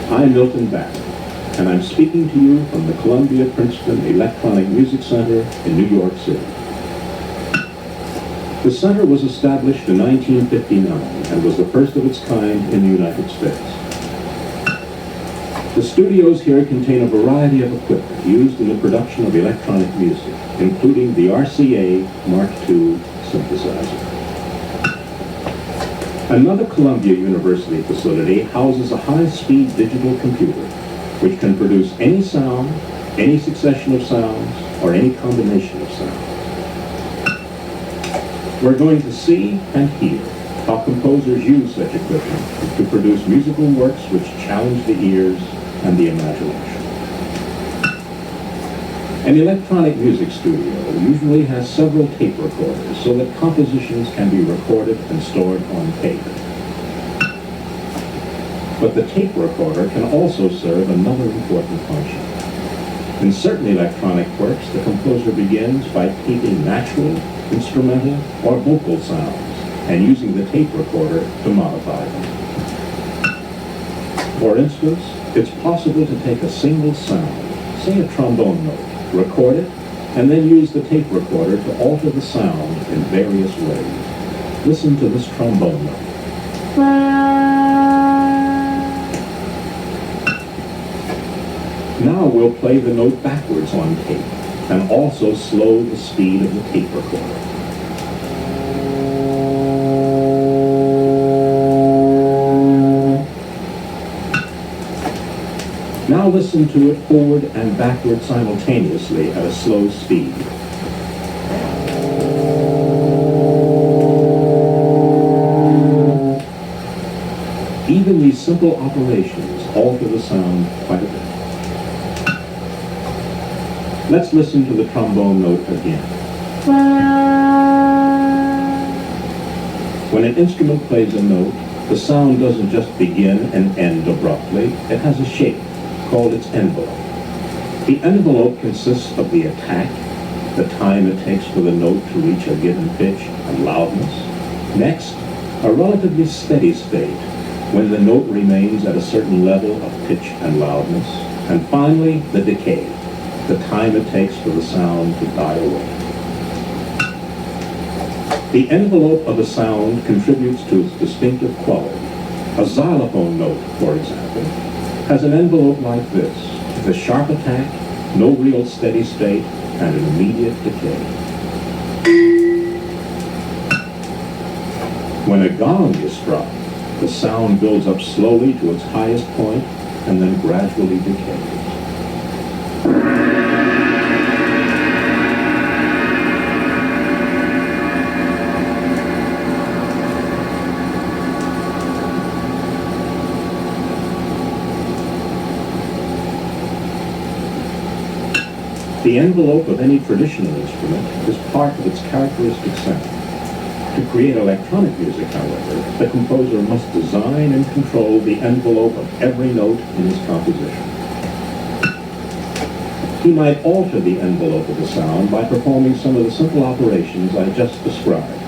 I'm Milton Babbitt, and I'm speaking to you from the Columbia-Princeton Electronic Music Center in New York City. The center was established in 1959 and was the first of its kind in the United States. The studios here contain a variety of equipment used in the production of electronic music, including the RCA Mark II synthesizer. Another Columbia University facility houses a high-speed digital computer which can produce any sound, any succession of sounds, or any combination of sounds. We're going to see and hear how composers use such equipment to produce musical works which challenge the ears and the imagination. An electronic music studio usually has several tape recorders so that compositions can be recorded and stored on tape. But the tape recorder can also serve another important function. In certain electronic works, the composer begins by taping natural, instrumental, or vocal sounds and using the tape recorder to modify them. For instance, it's possible to take a single sound, say a trombone note, record it, and then use the tape recorder to alter the sound in various ways. Listen to this trombone note. Now we'll play the note backwards on tape and also slow the speed of the tape recorder. Now listen to it forward and backward simultaneously at a slow speed. Even these simple operations alter the sound quite a bit. Let's listen to the trombone note again. When an instrument plays a note, the sound doesn't just begin and end abruptly. It has a shape called its envelope. The envelope consists of the attack, the time it takes for the note to reach a given pitch and loudness. Next, a relatively steady state, when the note remains at a certain level of pitch and loudness. And finally, the decay, the time it takes for the sound to die away. The envelope of a sound contributes to its distinctive quality. A xylophone note, for example, has an envelope like this, with a sharp attack, no real steady state, and an immediate decay. When a gong is struck, the sound builds up slowly to its highest point and then gradually decays. The envelope of any traditional instrument is part of its characteristic sound. To create electronic music, however, the composer must design and control the envelope of every note in his composition. He might alter the envelope of the sound by performing some of the simple operations I just described.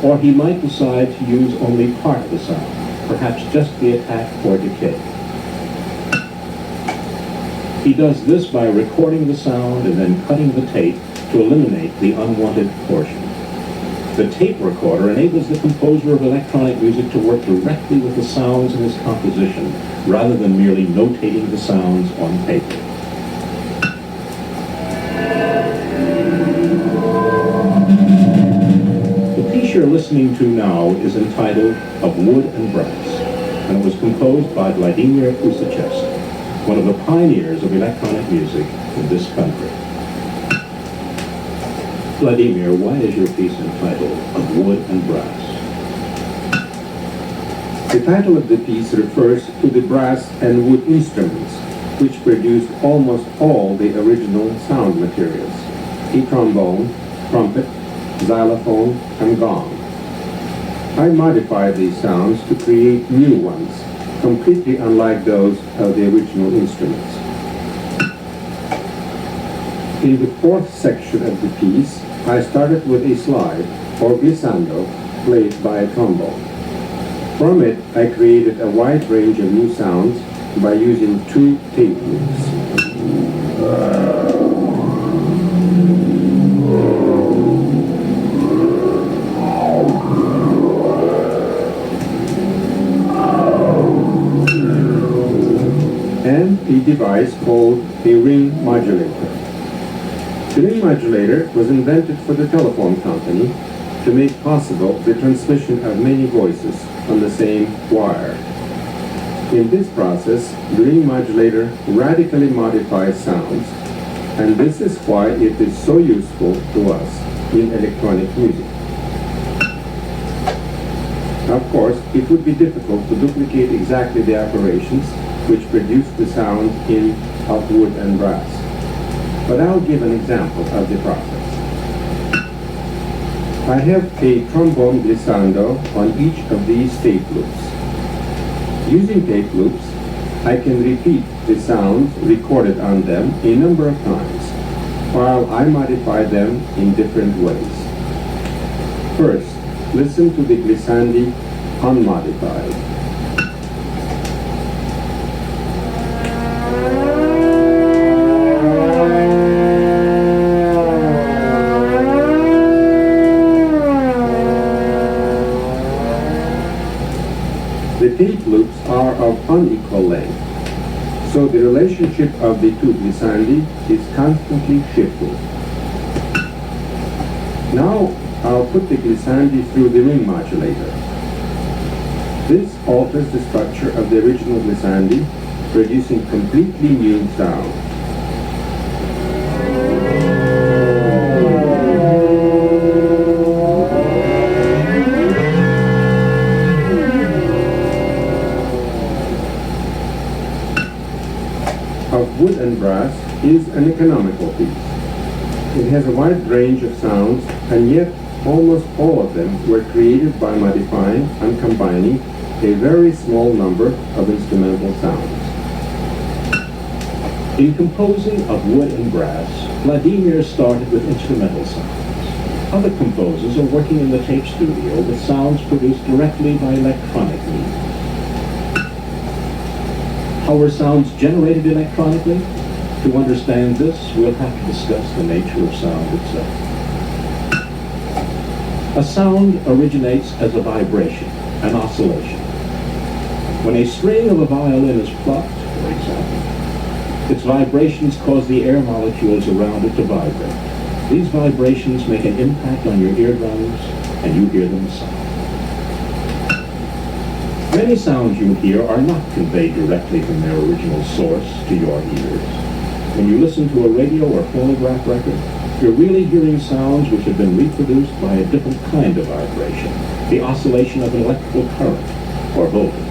Or he might decide to use only part of the sound, perhaps just the attack or decay. He does this by recording the sound and then cutting the tape to eliminate the unwanted portion. The tape recorder enables the composer of electronic music to work directly with the sounds in his composition, rather than merely notating the sounds on paper. The piece you're listening to now is entitled Of Wood and Brass, and it was composed by Vladimir Ussachevsky, one of the pioneers of electronic music in this country. Vladimir, why is your piece entitled Of Wood and Brass? The title of the piece refers to the brass and wood instruments, which produced almost all the original sound materials: a trombone, trumpet, xylophone, and gong. I modified these sounds to create new ones, completely unlike those of the original instruments. In the fourth section of the piece, I started with a slide, or glissando, played by a trombone. From it, I created a wide range of new sounds by using 2 tape loops. And a device called a ring modulator. The ring modulator was invented for the telephone company to make possible the transmission of many voices on the same wire. In this process, the ring modulator radically modifies sounds, and this is why it is so useful to us in electronic music. Of course, it would be difficult to duplicate exactly the operations which produce the sound of wood and brass, but I'll give an example of the process. I have a trombone glissando on each of these tape loops. Using tape loops, I can repeat the sounds recorded on them a number of times, while I modify them in different ways. First, listen to the glissandi unmodified. The tape loops are of unequal length, so the relationship of the 2 glissandi is constantly shifting. Now I'll put the glissandi through the ring modulator. This alters the structure of the original glissandi, producing completely new sound. Wood and brass is an economical piece. It has a wide range of sounds, and yet almost all of them were created by modifying and combining a very small number of instrumental sounds. In composing of wood and brass, Vladimir started with instrumental sounds. Other composers are working in the tape studio with sounds produced directly by electronic means. How are sounds generated electronically? To understand this, we'll have to discuss the nature of sound itself. A sound originates as a vibration, an oscillation. When a string of a violin is plucked, for example, its vibrations cause the air molecules around it to vibrate. These vibrations make an impact on your eardrums, and you hear them sound. Many sounds you hear are not conveyed directly from their original source to your ears. When you listen to a radio or phonograph record, you're really hearing sounds which have been reproduced by a different kind of vibration, the oscillation of an electrical current or voltage.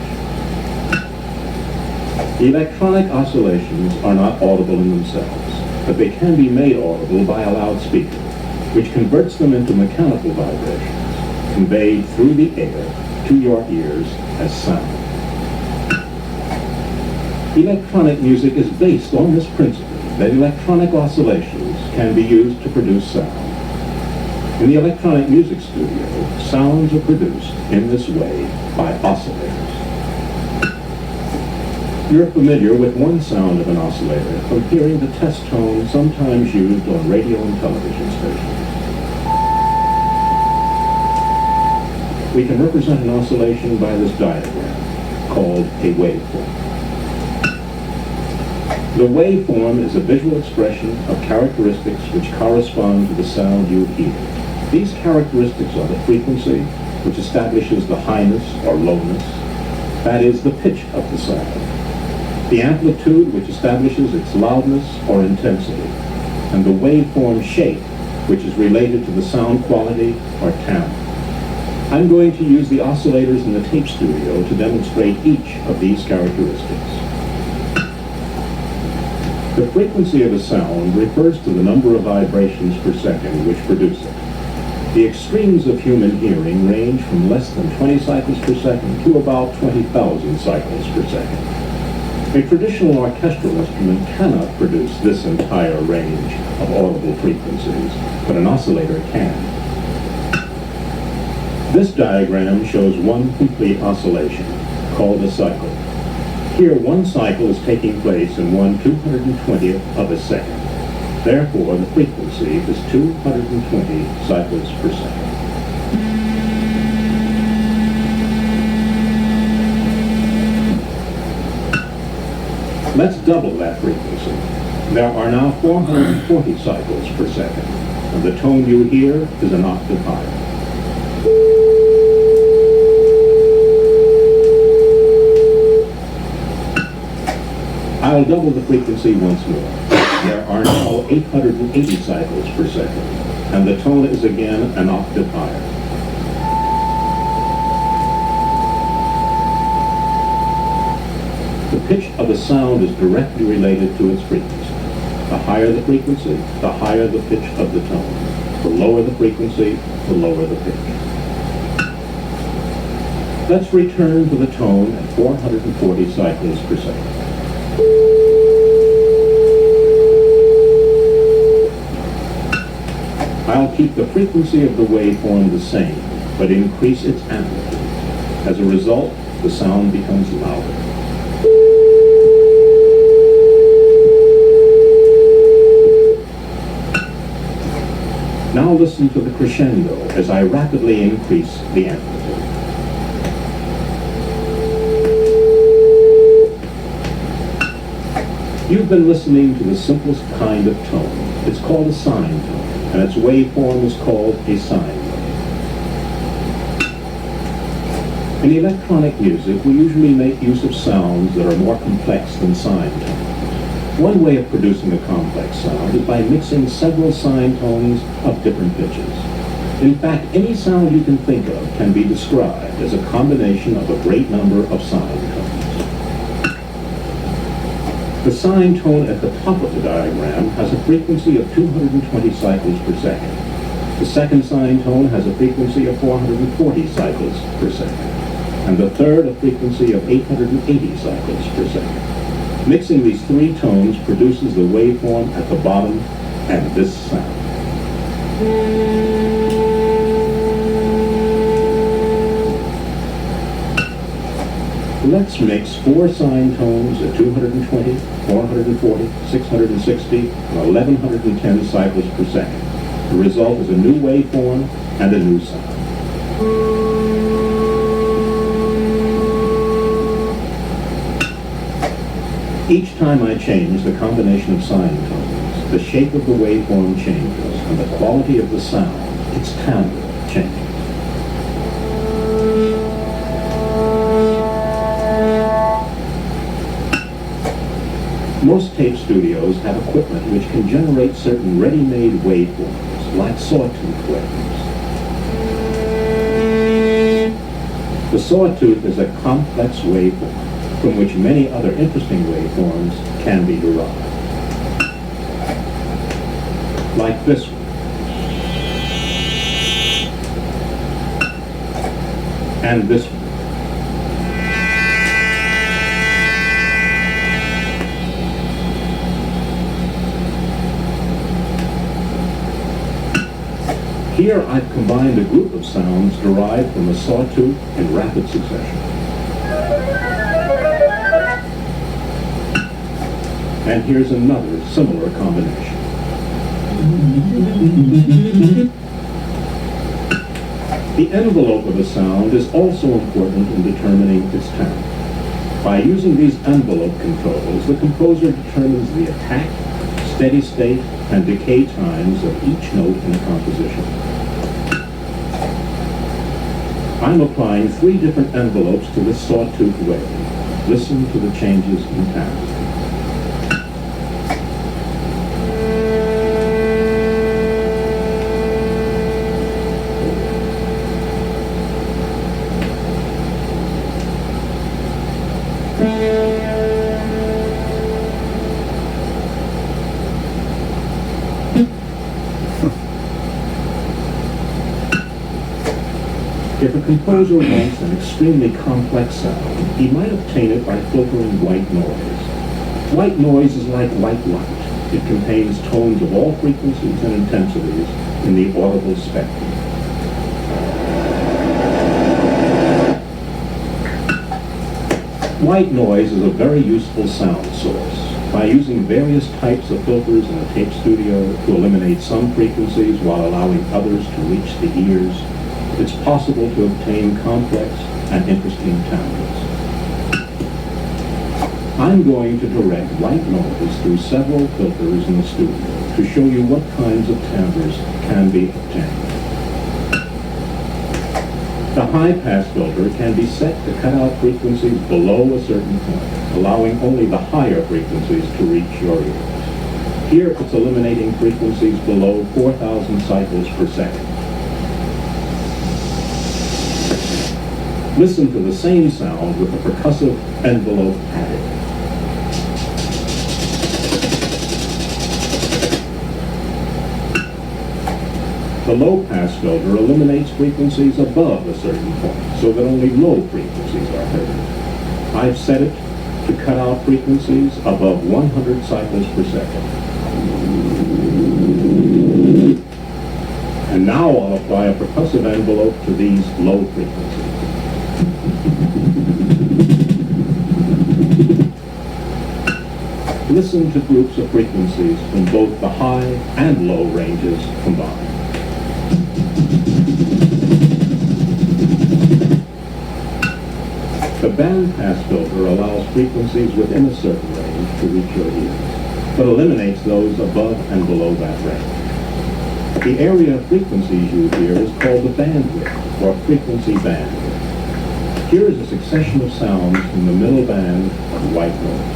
Electronic oscillations are not audible in themselves, but they can be made audible by a loudspeaker, which converts them into mechanical vibrations, conveyed through the air to your ears as sound. Electronic music is based on this principle that electronic oscillations can be used to produce sound. In the electronic music studio, sounds are produced in this way by oscillators. You're familiar with one sound of an oscillator from hearing the test tone sometimes used on radio and television stations. We can represent an oscillation by this diagram, called a waveform. The waveform is a visual expression of characteristics which correspond to the sound you hear. These characteristics are the frequency, which establishes the highness or lowness, that is, the pitch of the sound, the amplitude, which establishes its loudness or intensity, and the waveform shape, which is related to the sound quality or timbre. I'm going to use the oscillators in the tape studio to demonstrate each of these characteristics. The frequency of a sound refers to the number of vibrations per second which produce it. The extremes of human hearing range from less than 20 cycles per second to about 20,000 cycles per second. A traditional orchestral instrument cannot produce this entire range of audible frequencies, but an oscillator can. This diagram shows one complete oscillation, called a cycle. Here, one cycle is taking place in 1/220th of a second. Therefore, the frequency is 220 cycles per second. Let's double that frequency. There are now 440 cycles per second, and the tone you hear is an octave higher. I'll double the frequency once more. There are now 880 cycles per second, and the tone is again an octave higher. The pitch of a sound is directly related to its frequency. The higher the frequency, the higher the pitch of the tone. The lower the frequency, the lower the pitch. Let's return to the tone at 440 cycles per second. I'll keep the frequency of the waveform the same, but increase its amplitude. As a result, the sound becomes louder. Now listen to the crescendo as I rapidly increase the amplitude. You've been listening to the simplest kind of tone. It's called a sine tone, and its waveform is called a sine wave. In electronic music, we usually make use of sounds that are more complex than sine tones. One way of producing a complex sound is by mixing several sine tones of different pitches. In fact, any sound you can think of can be described as a combination of a great number of sine tones. The sine tone at the top of the diagram has a frequency of 220 cycles per second. The second sine tone has a frequency of 440 cycles per second, and the third a frequency of 880 cycles per second. Mixing these three tones produces the waveform at the bottom and this sound. Let's mix four sine tones at 220, 440, 660, and 1110 cycles per second. The result is a new waveform and a new sound. Each time I change the combination of sine tones, the shape of the waveform changes, and the quality of the sound, its timbre, changes. Most tape studios have equipment which can generate certain ready-made waveforms, like sawtooth waves. The sawtooth is a complex waveform from which many other interesting waveforms can be derived. Like this one. And this one. Here I've combined a group of sounds derived from a sawtooth in rapid succession. And here's another similar combination. The envelope of a sound is also important in determining its timbre. By using these envelope controls, the composer determines the attack, steady state, and decay times of each note in a composition. I'm applying three different envelopes to this sawtooth wave. Listen to the changes in timbre. If a composer wants an extremely complex sound, he might obtain it by filtering white noise. White noise is like white light. It contains tones of all frequencies and intensities in the audible spectrum. White noise is a very useful sound source. By using various types of filters in a tape studio to eliminate some frequencies while allowing others to reach the ears, it's possible to obtain complex and interesting timbres. I'm going to direct white noise through several filters in the studio to show you what kinds of timbres can be obtained. The high-pass filter can be set to cut out frequencies below a certain point, allowing only the higher frequencies to reach your ears. Here it's eliminating frequencies below 4,000 cycles per second. Listen to the same sound with the percussive envelope added. The low-pass filter eliminates frequencies above a certain point, so that only low frequencies are heard. I've set it to cut out frequencies above 100 cycles per second. And now I'll apply a percussive envelope to these low frequencies. Listen to groups of frequencies from both the high and low ranges combined. The bandpass filter allows frequencies within a certain range to reach your ears, but eliminates those above and below that range. The area of frequencies you hear is called the bandwidth, or frequency bandwidth. Here is a succession of sounds from the middle band of white noise.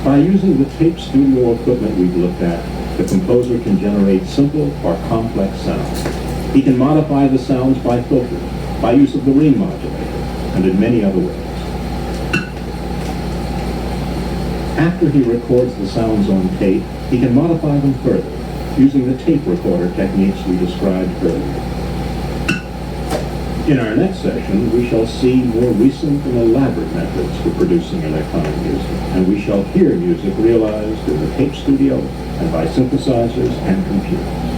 By using the tape studio equipment we've looked at, the composer can generate simple or complex sounds. He can modify the sounds by filtering, by use of the ring modulator, and in many other ways. After he records the sounds on tape, he can modify them further, using the tape recorder techniques we described earlier. In our next session, we shall see more recent and elaborate methods for producing electronic music, and we shall hear music realized in the tape studio and by synthesizers and computers.